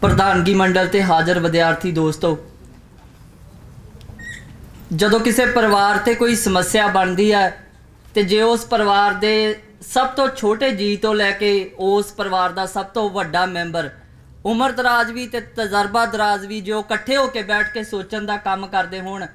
प्रधानगी मंडल ते हाज़र विद्यार्थी दोस्तों, जदों किसी परिवार ते कोई समस्या बनती है तो जे उस परिवार दे सब तो छोटे जी तो लैके उस परिवार का सब तो वड्डा मैंबर उम्र दराज भी ते तजर्बा दराज भी जो इकट्ठे होकर बैठ के सोचण का काम करते होण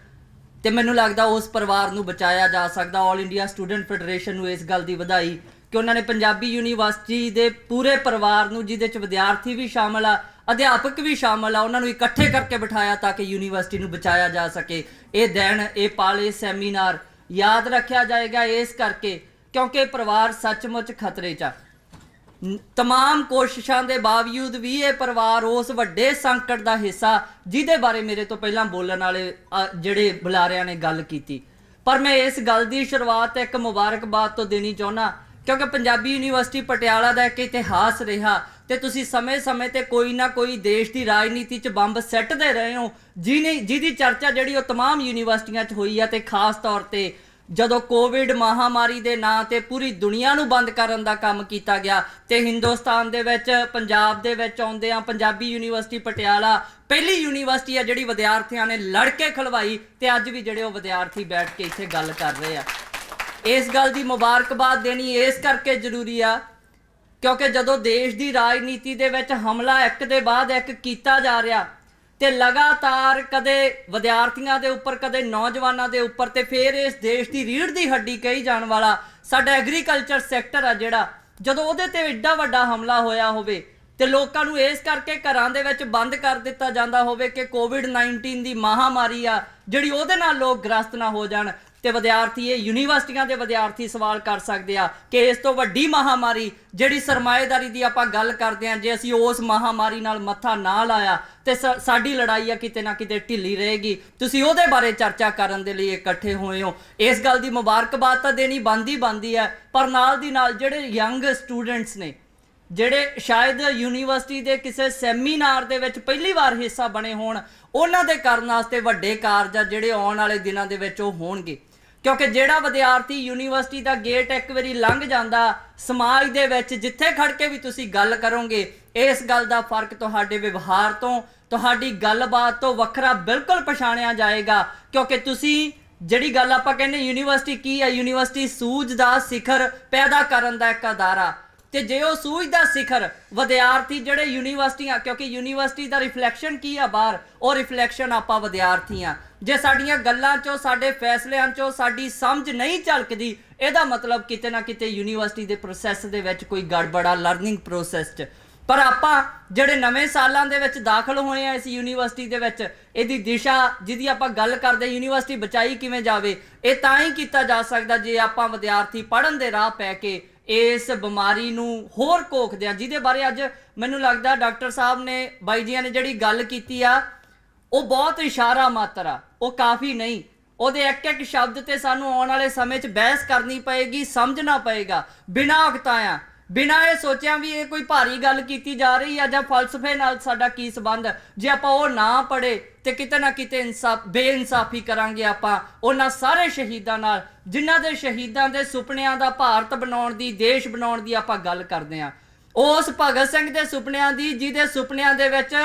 तो मैनूं लगदा उस परिवार नूं बचाया जा सकदा। ऑल इंडिया स्टूडेंट फैडरेशन नूं इस गल की वधाई कि उन्होंने पंजाबी यूनीवर्सिटी के पूरे परिवार नूं जिहदे च विद्यार्थी भी शामिल आ, अध्यापक भी शामिल आ, उन्होंने इकट्ठे करके बिठाया ताकि यूनीवर्सिटी नूं बचाया जा सके। ये दिन ये पल ये सैमीनार याद रखा जाएगा इस करके क्योंकि परिवार सचमुच खतरे च। तमाम कोशिशों के बावजूद भी ये परिवार उस वड्डे संकट का हिस्सा जिहदे बारे मेरे तो पहला बोलण वाले जिहड़े बुलारियां ने गल की, पर मैं इस गल की शुरुआत एक मुबारकबाद तो देनी चाहुंदा क्योंकि पंजाबी यूनीवर्सिटी पटियाला का एक इतिहास रहा तो तुसी समय समय ते कोई ना कोई देश की राजनीति च बंब सैटते रहे हो जिहदी चर्चा जिहड़ी तमाम यूनीवर्सिटियां च हुई है। तो खास तौर पर जदों कोविड महामारी के नां ते पूरी दुनिया नूं बंद करन दा काम कीता गया तो हिंदुस्तान दे विच पंजाब दे विच आउंदियां पंजाबी यूनीवर्सिटी पटियाला पहली यूनीवर्सिटी है जिहड़ी विद्यार्थियों ने लड़ के खलवाई तो अज भी जिहड़े विद्यार्थी बैठ के इत्थे गल कर रहे हैं। इस गल की मुबारकबाद देनी इस करके जरूरी आ क्योंकि जदों देश की राजनीति दे विच हमला एक दे बाद एक कीता जा रहा तो लगातार कदे विद्यार्थियों के उपर कदे नौजवानों के उपर तो फिर इस देश की रीढ़ की हड्डी कही जाने वाला साडा एग्रीकल्चर सैक्टर आ जिहड़ा जदों उहदे ते एड्डा वड्डा हमला होया होवे तो लोगों को इस करके घरां दे विच बंद कर दिता जांदा होवे कि कोविड-19 की महामारी आ जिहड़ी उहदे नाल लोग ग्रस्त ना हो जाण तो विद्यार्थी ये यूनीवर्सिटियां के विद्यार्थी सवाल कर सकते हैं कि इस तो वड्डी महामारी जिहड़ी सरमाएदारी की आपां गल करते हैं जे असीं उस महामारी नाल मत्था ना लाया तो साडी लड़ाई किते ना किते ढिली रहेगी। तुसीं उहदे बारे चर्चा करन दे लई इकट्ठे होए हो, इस गल की मुबारकबाद तो देनी बनदी है, पर नाल दी नाल जिहड़े यंग स्टूडेंट्स ने जिहड़े शायद यूनीवर्सिटी के किसी सैमीनार दे विच पहली बार हिस्सा बने होण उन्हां दे करन वास्ते वड्डे कारज जिहड़े आउण वाले दिनां दे विच ओह होणगे क्योंकि जिहड़ा विद्यार्थी यूनीवर्सिटी का गेट एक बारी लंघ जाता समाज दे विच जिथे खड़ के भी तुसीं गल करोगे इस गल का फर्क तुहाडे व्यवहार तो तुहाडी गलबात तो वखरा बिल्कुल पछाणिया जाएगा क्योंकि तुसीं जिहड़ी गल आपां कहने यूनीवर्सिटी की है, यूनीवर्सिटी सूझ दा सिखर पैदा करन दा एक अदारा तो जे वो सूझ दा सिखर विद्यार्थी जिहड़े यूनीवर्सिटियां क्योंकि यूनीवर्सिटी का रिफ्लैक्शन की है बाहर और रिफ्लैक्शन आपां विद्यार्थी हाँ जे साडियां गल्लां चों साडे फैसलियां चों साडी समझ नहीं झलकदी इहदा मतलब किते ना किते यूनीवर्सिटी के प्रोसैस दे विच कोई गड़बड़ा लर्निंग प्रोसैस च। पर आपां जिहड़े नवें सालां दे विच दाखल होए हैं इस यूनीवर्सिटी दे विच इहदी दिशा जिहदी आपां गल करदे यूनीवर्सिटी बचाई किवें जावे ये तां ही कीता जा सकदा जे आपां विद्यार्थी पढ़न दे राह पै के इस बीमारी नूं होर घोखदे आ जिहदे बारे अज मैनूं लगदा डॉक्टर साहब ने बाई जियां ने जिहड़ी गल कीती आ वो बहुत इशारा मात्र आ, वो काफ़ी नहीं। ਉਹਦੇ एक एक शब्द ते सानू आने वाले समय बहस करनी पएगी, समझना पएगा बिना उकताया बिना ये सोचिया भी ये कोई भारी गल की जा रही है या फलसफे नाल साडा की संबंध जे आपां वो ना पढ़े तो किते ना किते बेइंसाफी करांगे आपां उन्हां सारे शहीदां नाल जिन्हां दे शहीदां दे सुपनियां दा भारत बनाउण दी देश बनाउण दी आपां गल करदे आ उस भगत सिंह दे सुपनियां दी जिहदे सुपनियां दे विच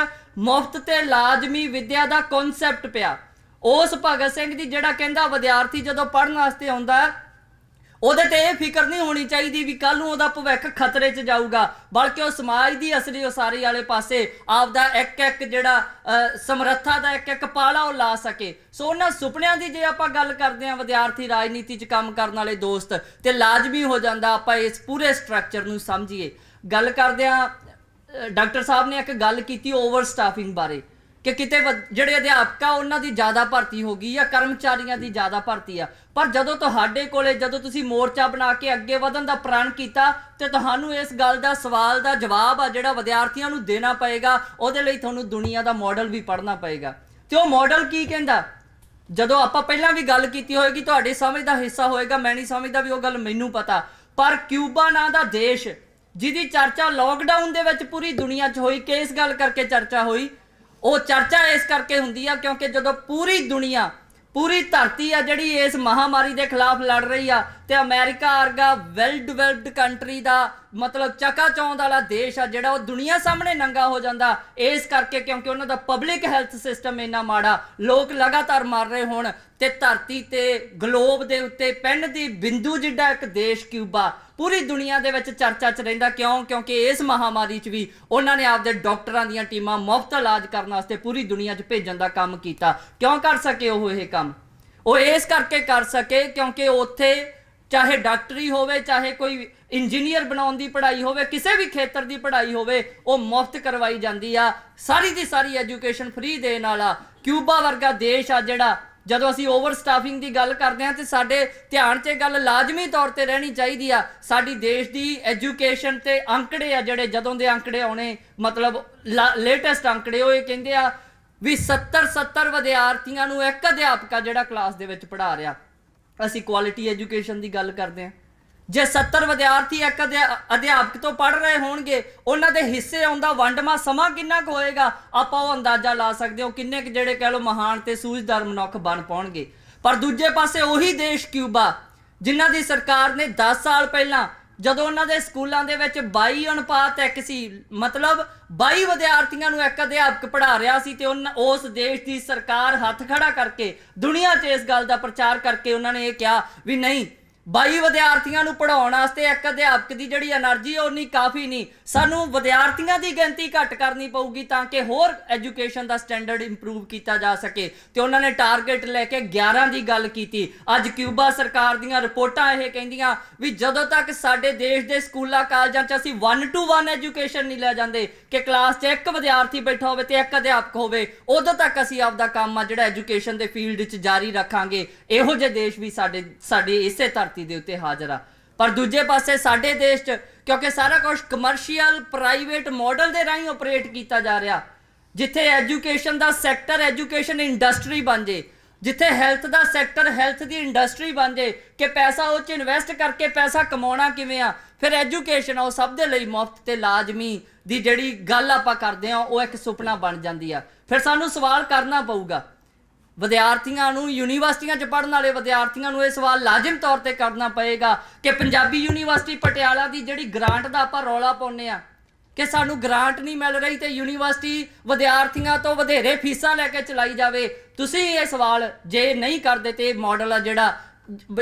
मुफ्त ते लाजमी विद्या दा कॉन्सैप्ट पिया उस भगत सिंह दी जिहड़ा कहंदा विद्यार्थी जदों पढ़न वास्ते आउंदा ਉਹਦੇ ਤੇ ਇਹ ਫਿਕਰ नहीं होनी चाहिए भी कल ਨੂੰ ਉਹਦਾ ਭਵਿੱਖ ਖਤਰੇ 'ਚ ਜਾਊਗਾ बल्कि ਉਹ ਸਮਾਜ ਦੀ ਅਸਲੀ ਉਸਾਰੀ ਵਾਲੇ ਪਾਸੇ ਆਪਦਾ ਇੱਕ ਜਿਹੜਾ ਸਮਰੱਥਾ ਦਾ ਇੱਕ ਪਾਲਾ ਉਹ ਲਾ ਸਕੇ। ਸੋ ਉਹਨਾਂ ਸੁਪਨਿਆਂ ਦੀ ਜੇ ਆਪਾਂ ਗੱਲ ਕਰਦੇ ਹਾਂ ਵਿਦਿਆਰਥੀ ਰਾਜਨੀਤੀ 'ਚ ਕੰਮ ਕਰਨ ਵਾਲੇ ਦੋਸਤ ਤੇ ਲਾਜ਼ਮੀ ਹੋ ਜਾਂਦਾ ਆਪਾਂ ਇਸ ਪੂਰੇ ਸਟਰਕਚਰ ਨੂੰ ਸਮਝੀਏ। ਗੱਲ ਕਰਦੇ ਹਾਂ डॉक्टर साहब ने एक गल की ओवर स्टाफिंग बारे कि किते जिहड़े अध्यापक आ उन्हां दी ज़्यादा भर्ती हो गई या कर्मचारियों की ज़्यादा भर्ती आ पर जदों तुहाडे कोले जदों तुसीं मोर्चा बना के अगे वधन दा प्रण कीता ते तुहानूं इस गल दा सवाल दा जवाब आ जिहड़ा विद्यार्थियों नूं देना पएगा उहदे लई तुहानूं दुनिया दा मॉडल भी पढ़ना पएगा। ते ओह मॉडल की कहंदा जदों आपां पहलां भी गल कीती होएगी तुहाडी समझ दा हिस्सा होएगा मैं नहीं समझदा भी ओह गल मैनूं पता पर क्यूबा नां दा देश जिहदी चर्चा लॉकडाउन दे विच पूरी दुनिया च होई कि इस गल करके चर्चा हुई वो चर्चा इस करके हुंदी आ क्योंकि जदों पूरी दुनिया पूरी धरती आ जिहड़ी इस महामारी के खिलाफ लड़ रही आ ਤੇ ਅਮਰੀਕਾ ਵਰਗਾ ਵੈਲ ਡਿਵੈਲਪਡ ਕੰਟਰੀ ਦਾ मतलब चकाचौंध वाला देश आ जिहड़ा दुनिया सामने नंगा हो जाता इस करके क्योंकि उन्होंने पब्लिक हैल्थ सिस्टम इन्ना माड़ा लोग लगातार मर रहे होण ते धरती ते ग्लोब दे उत्ते पेन दी बिंदु जिड्डा एक देश क्यूबा पूरी दुनिया दे विच चर्चा च रहिंदा क्यों क्योंकि इस महामारी च भी उन्होंने आपदे डॉक्टरां दीयां टीमां मुफ्त इलाज करने वास्ते पूरी दुनिया च भेजण दा काम कीता क्यों कर सके वो ये काम वो इस करके कर सके क्योंकि उत्थे चाहे डॉक्टरी होवे चाहे कोई इंजीनियर बनाने की पढ़ाई होवे किसी भी खेतर की पढ़ाई होवे वो मुफ्त करवाई जाती आ सारी की सारी एजुकेशन फ्री देने वाला क्यूबा वर्गा देश आ जिहड़ा जदों असीं ओवर स्टाफिंग की गल करते हैं तो साडे ध्यान च गल लाजमी तौर पर रहनी चाहिए आ साडी देश की एजुकेशन ते अंकड़े आ जिहड़े जदों दे अंकड़े आने मतलब लेटेस्ट अंकड़े वो कहिंदे आ भी 70 विद्यार्थियों नूं एक अध्यापक आ जिहड़ा क्लास दे विच पढ़ा रहा असी क्वालिटी एजुकेशन की गल करते हैं जे 70 विद्यार्थी एक अध्यापक तो पढ़ रहे होणगे उन्होंने हिस्से आउंदा वंडमा समा किन्ना क होएगा आपां वो अंदाजा ला सकते हो किन्ने क जिहड़े कह लो महान ते सूझदार मनुख बन पाउणगे पर दूजे पासे उही देश क्यूबा जिन्हां दी सरकार ने 10 साल पहलां जदों उन्होंने स्कूलों के 22 अनुपात एक सी मतलब 22 विद्यार्थियों को एक अध्यापक पढ़ा रहा सी ते उस देश की सरकार हाथ खड़ा करके दुनिया च इस गल का प्रचार करके उन्होंने ये कहा भी नहीं 22 विद्यार्थियों पढ़ाने वास्ते एक अध्यापक की जिहड़ी एनर्जी उन्नी काफ़ी नहीं सानू विद्यार्थियों की गिनती घट करनी पऊगी ताकि होर एजुकेशन का स्टैंडर्ड इंप्रूव किया जा सके तो उन्होंने टारगेट लैके 11 की गल की अज क्यूबा सरकार दीयां रिपोर्टां यह कहिंदियां भी जदों तक साडे देश के स्कूलों कालजां च असीं 1-to-1 एजुकेशन नहीं लै जांदे कि क्लास च एक विद्यार्थी बैठा होवे ते एक अध्यापक होवे उदों तक असीं आपदा काम आ जिहड़ा एजुकेशन के फील्ड च जारी रखांगे इहो जे देश भी साडे इसे धरती दे उत्ते हाज़र आ पर दूजे पासे साडे देश च क्योंकि सारा कुछ कमर्शियल प्राइवेट मॉडल के राही ऑपरेट किया जा रहा जिथे एजुकेशन का सैक्टर एजुकेशन इंडस्ट्री बन जाए जिथे हैल्थ का सैक्टर हैल्थ की इंडस्ट्री बन जाए कि पैसा उस इन्वेस्ट करके पैसा कमाना किवें आ फिर एजुकेशन वो सब दे लई मुफ्त ते लाजमी दी जिहड़ी गल आपां करदे आ वो एक सुपना बन जाती है फिर सानू सवाल करना पऊगा विद्यार्थियों यूनीवर्सिटियां च पढ़ने वाले विद्यार्थियों ये सवाल लाजिम तौर पर करना पएगा कि पंजाबी यूनीवर्सिटी पटियाला की जिहड़ी ग्रांट का आपां रौला पाउने आ कि सानू ग्रांट नहीं मिल रही तो यूनीवर्सिटी विद्यार्थियों तो वधेरे फीसां लैके चलाई जाए तुसीं ये सवाल जे नहीं करते तो मॉडल आ जिहड़ा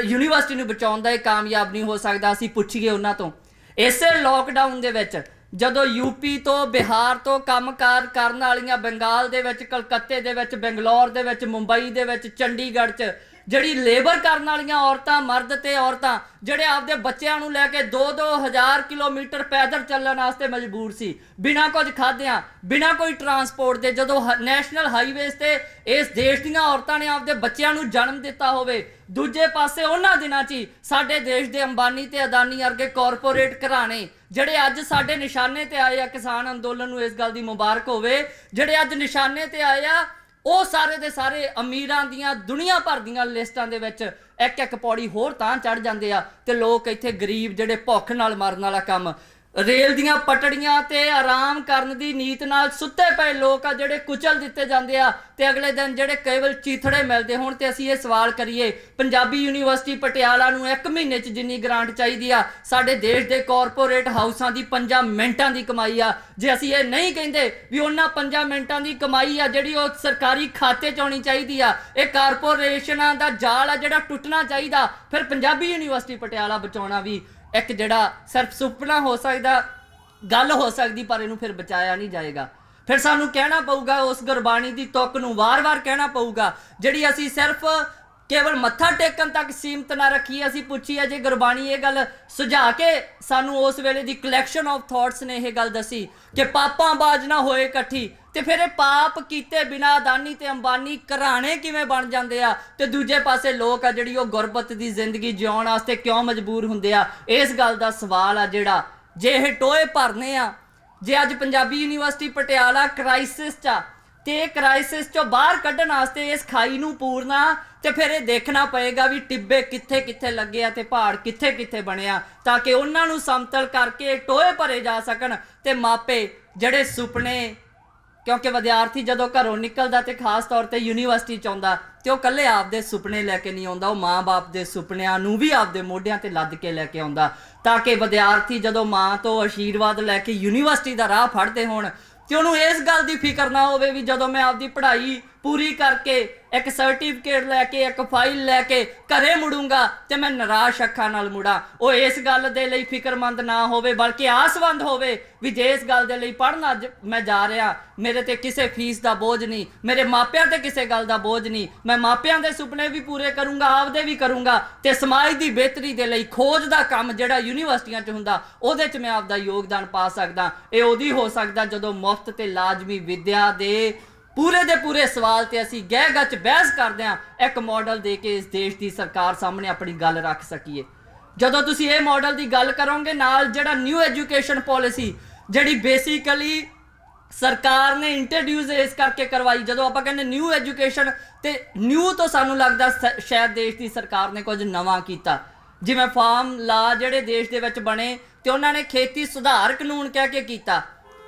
यूनीवर्सिटी नूं बचाउण दा कामयाब नहीं हो सकता असीं पुछीए उन्हां तों इसे लॉकडाउन दे विच जदों यूपी तो बिहार तो कामकार करने वालियां बंगाल दे विच कलकत्ते दे विच बेंगलोर दे विच मुंबई दे विच चंडीगढ़ च जिहड़ी लेबर करने वालियां औरतां मर्द ते औरतां जिहड़े आपदे बच्चिआं नूं लैके 2-2 हज़ार किलोमीटर पैदल चलण वास्ते मजबूर सी बिना कुछ खादियां बिना कोई ट्रांसपोर्ट दे जदों नैशनल हाईवेज़ ते इस देश दीयां औरतां ने आपदे बच्चिआं नूं जन्म दिता होवे दूजे पासे उन्हां दिनां 'च साडे देश दे अंबानी ते अदानी वर्गे कॉरपोरेट घराणे जिहड़े अज साडे निशाने ते आए आ किसान अंदोलन नूं इस गल दी मुबारक होवे जिहड़े अज निशाने ते आए आ ਉਹ ਸਾਰੇ ਦੇ ਸਾਰੇ ਅਮੀਰਾਂ ਦੀਆਂ ਦੁਨੀਆ ਭਰ ਦੀਆਂ ਲਿਸਟਾਂ ਦੇ ਵਿੱਚ ਇੱਕ ਇੱਕ ਪੌੜੀ ਹੋਰ ਤਾਂ ਚੜ ਜਾਂਦੇ ਆ ਤੇ ਲੋਕ ਇੱਥੇ ਗਰੀਬ ਜਿਹੜੇ ਭੁੱਖ ਨਾਲ ਮਰਨ ਵਾਲਾ ਕੰਮ रेल दियां पटड़ियां ते आराम करन दी नीत नाल सुत्ते पए लोग आ जिहड़े कुचल दिते जांदे आ ते अगले दिन जिहड़े केवल चीथड़े मिलदे होण ते असीं ये सवाल करिए पंजाबी यूनीवर्सिटी पटियाला नूं 1 महीने च जिन्नी ग्रांट चाहीदी आ साडे देश दे कॉरपोरेट हाउसां दी 5 मिनटां दी कमाई आ जे असीं ये नहीं कहिंदे भी उन्हां 5 मिनटां दी कमाई आ जिहड़ी ओह सरकारी खाते च आउणी चाहीदी आ इह कारपोरेशनां दा जाल आ जिहड़ा टुटना चाहीदा फिर पंजाबी यूनीवर्सिटी पटियाला बचाउणा भी एक जिहड़ा सिर्फ सुपना हो सकता गल हो सकती पर इनू फिर बचाया नहीं जाएगा फिर सानू कहना पऊगा उस गुरबाणी की तुक नूं वार वार कहना पऊगा जिहड़ी असीं सिर्फ केवल मत्था टेकन तक सीमित ना रखीए असीं पुछीए जे गुरबाणी ये गल सुझा के सानू उस वेले दी कलैक्शन ऑफ थॉट्स ने यह गल दसी कि पापां बाज ना होए इकट्ठी ते फिर पाप कीते बिना अदानी ते अंबानी घराणे किवें बन जांदे आ ते दूजे पासे लोग आ जिहड़ी ओह गुरबत दी जिंदगी जिउण वास्ते क्यों मजबूर हुंदे आ इस गल दा सवाल आ जिहड़ा जे इह टोए भरने आ जे अज पंजाबी यूनीवर्सिटी पटियाला क्राइसिस च ते क्राइसिस चों बाहर कड्ढण वास्ते इस खाई नूं पूरना ते फिर ये देखना पएगा भी टिब्बे कित्थे कित्थे लगे आ ते पहाड़ कित्थे कित्थे बने आ ताकि उन्हां नूं समतल करके टोए भरे जा सकण ते मापे जिहड़े सुपने क्योंकि विद्यार्थी जदों घरों निकलदा ते खास तौर पर यूनीवर्सिटी च आउंदा ते वो कल्ले आपदे सुपने लैके नहीं आउंदा, वो माँ बाप दे सुपनिਆਂ ਨੂੰ भी आपदे मोढिਆਂ ते लद के लैके आउंदा, ताकि विद्यार्थी जदों माँ तो आशीर्वाद लैके यूनीवर्सिटी का राह फड़ते होण ते उहनूं इस गल की फिक्र ना होवे भी जदों मैं आपदी पढ़ाई पूरी करके एक सर्टिफिकेट लैके एक फाइल लैके घरे मुड़ूंगा तो मैं निराश अखां नाल मुड़ा। वो इस गल दे लई फिक्रमंद ना होवे बल्कि आसवंद होवे भी जे इस गल दे लई पढ़ना मैं जा रहा, मेरे ते किसी फीस का बोझ नहीं, मेरे मापिਆਂ ते किसी गल का बोझ नहीं, मैं मापिਆਂ दे सुपने भी पूरे करूँगा, आपदे भी करूँगा ते समाज की बेहतरी दे लई खोज का काम जिहड़ा यूनीवर्सिटियां च हुंदा उहदे च मैं आपदा योगदान पा सकदा। ये उदी हो सकदा जदों मुफ्त ते लाजमी विद्या दे पूरे दे पूरे सवाल ते असी गह गच बहस करदे हां, एक मॉडल दे के इस देश की सरकार सामने अपनी गल रख सकीए। जदों तुसीं ये मॉडल की गल करोगे नाल जिहड़ा न्यू एजुकेशन पॉलिसी जिहड़ी बेसिकली सरकार ने इंट्रोड्यूस इस करके करवाई, जदों आपां कहंदे न्यू एजुकेशन ते न्यू तो सानूं लगदा शायद देश की सरकार ने कुछ नवां कीता, जिवें फार्म ला जिहड़े देश दे विच बने ते उन्हां ने खेती सुधार कानून कह के कीता,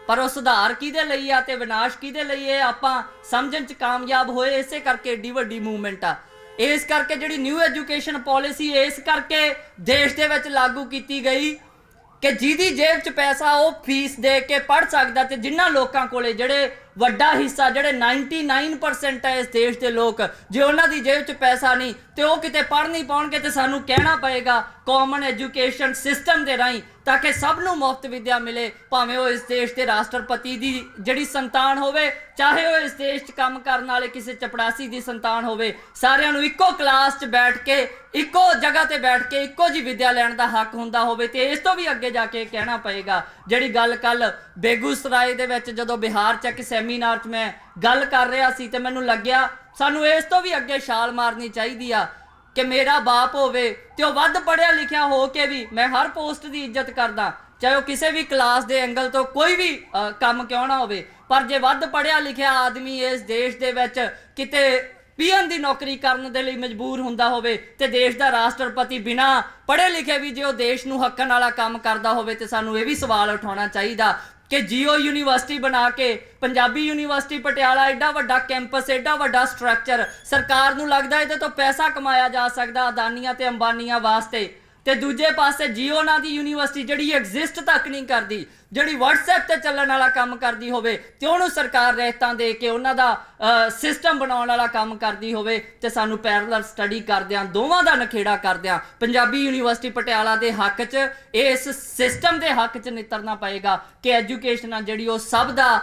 पर वो सुधार किहदे लई आ ते विनाश किहदे लई है आपां समझण च कामयाब होए, इसे करके एडी वड्डी मूवमेंट आ। इस करके जिहड़ी न्यू एजुकेशन पॉलिसी इस करके देश दे विच लागू कीती गई कि जिहदी जेब च पैसा वो फीस दे के पढ़ सकदा, ते जिन्हां लोकां कोले जिहड़े वड्डा हिस्सा जिहड़े 99% है इस देश के लोग जे उन्हां दी जेब च पैसा नहीं तो वो किते पढ़ नहीं पाउणगे ते सानूं कहना पएगा कॉमन एजुकेशन सिस्टम दे राहीं ताकि सब नूं मुफ्त विद्या मिले, भावें वो इस देश के राष्ट्रपति की जिहड़ी संतान होवे, चाहे वो इस देश च काम करन वाले किसी चपड़ासी की संतान होवे, सारिआं नूं इक्को क्लास च बैठ के इक्को जगह ते बैठ के इक्को जी विद्या लैण दा हक हुंदा होवे। ते इस तो भी अगे जाके कहना पएगा जिहड़ी गल कल बेगूसराय दे विच जदों बिहार च एक सैमीनार च मैं गल कर रहा सी ते मैनूं लग्गिया सानूं इस तो भी अगे छाल मारनी चाहिदी आ कि मेरा बाप होवे ते वह वध पढ़िया लिखिया हो के भी मैं हर पोस्ट की इज्जत करदा, चाहे वह किसी भी क्लास के एंगल तो कोई भी काम क्यों ना होवे, पर जे वध पढ़िया लिखिया आदमी इस देश दे विच किते पीएन की नौकरी करने के लिए मजबूर हुंदा होवे ते देश का राष्ट्रपति बिना पढ़े लिखे भी जो देश नूं हक्कण वाला काम करदा होवे ते सानूं ये भी सवाल उठाउणा चाहीदा कि जियो यूनीवर्सिटी बना के पंजाबी यूनीवर्सिटी पटियाला एडा वड्डा कैंपस एडा वड्डा स्ट्रक्चर सरकार नूं लगदा इहदे तो पैसा कमाया जा सकदा अदानियां ते अंबानियां वास्ते, ते दूजे पासे जियो नां दी यूनीवर्सिटी जिहड़ी एग्जिस्ट तक नहीं करदी, जिहड़ी WhatsApp ते चलण वाला काम करदी होवे ते उहनूं सरकार रहतां दे के उन्हां दा सिस्टम बनाउण वाला काम करदी होवे ते सानूं पैरेलल स्टडी करदिआं दोवां दा नखेड़ा करदिआं पंजाबी यूनीवर्सिटी पटियाला दे हक च इस सिस्टम दे हक च नितरना पएगा कि एजुकेशन आ जिहड़ी ओह सब दा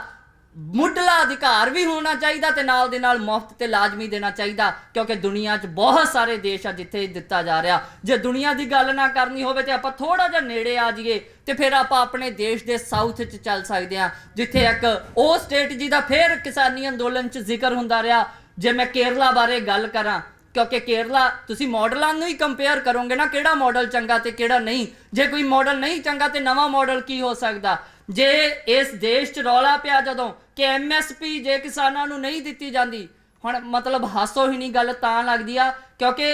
मुढ़ला अधिकार भी होना चाहिए ते नाल दे नाल मुफ्त ते लाजमी देना चाहिए, क्योंकि दुनिया च बहुत सारे देश आ जिथे दिता जा रहा। जे दुनिया की गल ना करनी होवे ते आपां थोड़ा जिहा नेड़े आ जाइए तो फिर आपां अपने देश के साउथ च चल सकते हैं जिथे एक वो स्टेट जिहदा फिर किसानी अंदोलन च जिक्र हुंदा रहा। जे मैं केरला बारे गल करां क्योंकि केरला तुसी मॉडलों ही कंपेयर करोगे ना किहड़ा मॉडल चंगा ते किहड़ा नहीं, जे कोई मॉडल नहीं चंगा तो नवा मॉडल की हो सकता। जे इस देश च रौला पिया जदों कि MSP जे किसानां नूं नहीं दित्ती जांदी, हुण मतलब हासो ही नहीं गल तां लगदी आ क्योंकि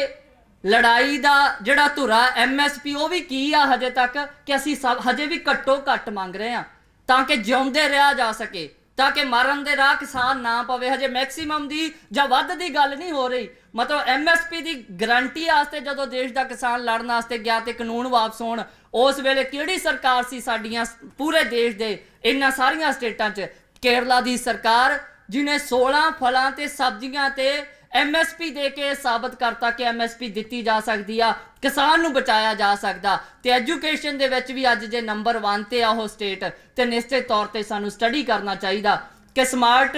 लड़ाई दा जिहड़ा धुरा MSP वो भी की आ हजे तक कि असीं सब हजे भी घट्टो घट्ट मंग रहे हां ताकि जिउंदे रहा जा सके, ताकि मरन दे राह किसान ना पवे। हजे मैक्सीमम दी जां वध दी गल नहीं हो रही, मतलब MSP की गारंटी आस्ते जदों देश का किसान लड़न वास्ते गया तो कानून वापस होण उस वेले किहड़ी सरकार सी साडियां पूरे देश दे इन्हां सारियां स्टेटां च? केरला की सरकार जिन्हें 16 फलां ते सब्जियां ते MSP दे के साबित करता कि MSP दित्ती जा सकती आ, किसान नूं बचाया जा सकदा। ते एजुकेशन दे विच भी अज जे नंबर 1 ते आ ओह स्टेट ते निश्चित तौर ते सानूं स्टडी करना चाहिए कि स्मार्ट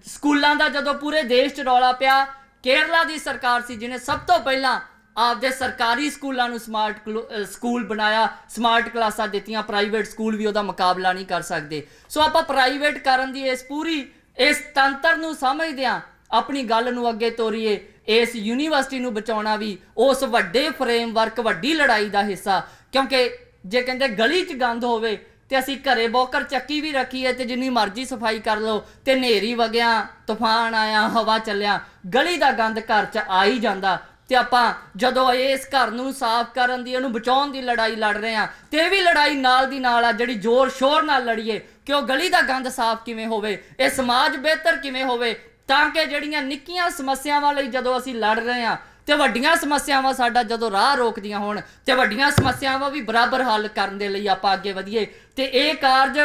स्कूलों का जदों पूरे देश च रौला पिया केरला की सरकार सी जिन्हें सब तो पहला आपदे सरकारी स्कूलों नूं स्मार्ट स्कूल बनाया, स्मार्ट क्लासां दित्तियां, प्राइवेट स्कूल भी उहदा मुकाबला नहीं कर सकते। सो आपां प्राइवेट करन दी इस पूरी इस तंत्र नूं समझदिआं अपनी गल नूं अगे तोरीए, इस यूनीवर्सिटी नूं बचाउणा भी उस वड्डे फ्रेमवर्क वड्डी लड़ाई का हिस्सा, क्योंकि जे कहंदे गली च गंद होवे ते असीं घरे बौकर चक्की भी रखी है ते जिन्नी मर्जी सफाई कर लो ते नेरी वगिया तूफान आया हवा चलिया गली का गंद घर च आ ही जांदा। ते आपां जदों इस घर नूं साफ करन दी इहनूं बचाउण दी लड़ाई लड़ रहे हां ते भी लड़ाई नाल दी नाल आ जिहड़ी जोर शोर नाल लड़ीए कि वह गली का गंद साफ किवें होवे, ये समाज बेहतर किवें होवे, ताकि जिहड़ियां निक्कियां समस्यावां लई जदों असीं लड़ रहे हां ते वड्डियां समस्यावां साडा जदों राह रोकदियां होण ते वड्डियां समस्यावां भी बराबर हल करन दे लई आपां अगे वधीए। ते इह कारज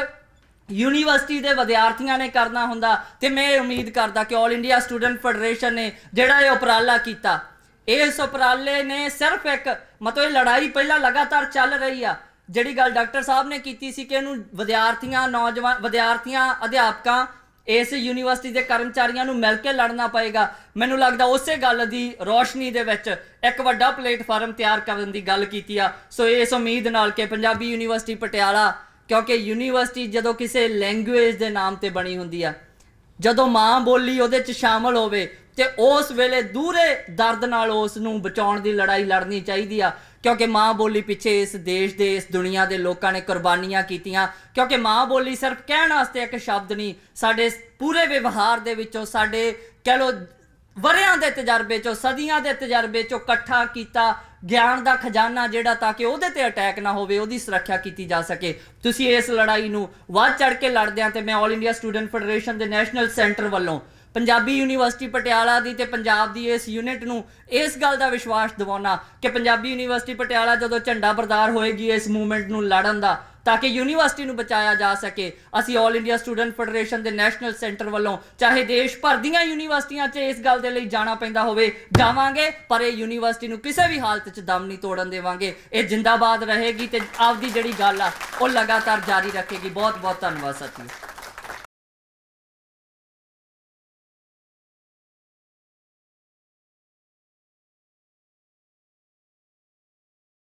यूनीवर्सिटी के विद्यार्थियों ने करना हुंदा ते मैं उम्मीद करदा कि ऑल इंडिया स्टूडेंट फैडरेशन ने जिहड़ा ये उपराला कीता, इस उपराले ने सिर्फ एक मतलब लड़ाई पहला लगातार चल रही आ, जिहड़ी गल डॉक्टर साहब ने कीती सी कि इहनूं विद्यार्थियों नौजवान विद्यार्थियों अध्यापकों इस यूनीवर्सिटी के कर्मचारियों नूं मिल के लड़ना पएगा। मैनूं लगदा उसे गल दी रोशनी दे विच एक वड्डा प्लेटफार्म तैयार करन दी गल कीती आ। सो इस उम्मीद नाल कि पंजाबी यूनीवर्सिटी पटियाला, क्योंकि यूनीवर्सिटी जदों किसी लैंगुएज के नाम पर बनी होंदी आ, जदों माँ बोली उहदे च शामिल होवे ते उस वेले दूरे दर्द नाल उस नूं बचाउण दी लड़ाई लड़नी चाहिदी आ, क्योंकि माँ बोली पिछे इस देश दे इस दुनिया के लोगों ने कुर्बानियां कीतियां। क्योंकि माँ बोली सिर्फ कहण वास्ते एक शब्द नहीं, साडे पूरे व्यवहार दे विचों साडे कह लो वरियां दे तजर्बे चो सदियां दे तजर्बे चो इकट्ठा कीता ज्ञान का खजाना जिहड़ा ताकि उहदे ते अटैक ना होवे, उहदी सुरक्षा की जा सके। तुसीं इस लड़ाई नूं वध चढ़ के लड़दे ते मैं ऑल इंडिया स्टूडेंट फैडरेशन के नैशनल सेंटर वालों पंजाबी यूनीवर्सिटी पटियाला दी ते पंजाब दी इस यूनिट नूं इस गल का विश्वास दिवाउणा कि पंजाबी यूनीवर्सिटी पटियाला जदों झंडा बरदार होएगी इस मूवमेंट नूं लड़न दा ताकि यूनीवर्सिटी नूं बचाया जा सके। असी ऑल इंडिया स्टूडेंट फैडरेशन के नैशनल सेंटर वालों चाहे देश भर दीआं यूनीवर्सिटियां च इस गल दे लई जाना पैंदा होवे जावांगे, पर यह यूनीवर्सिटी नूं किसी भी हालत च दम नहीं तोड़न देवांगे। ये जिंदाबाद रहेगी ते आपदी जिहड़ी गल आ ओह लगातार जारी रखेगी। बहुत बहुत धन्नवाद साथियों।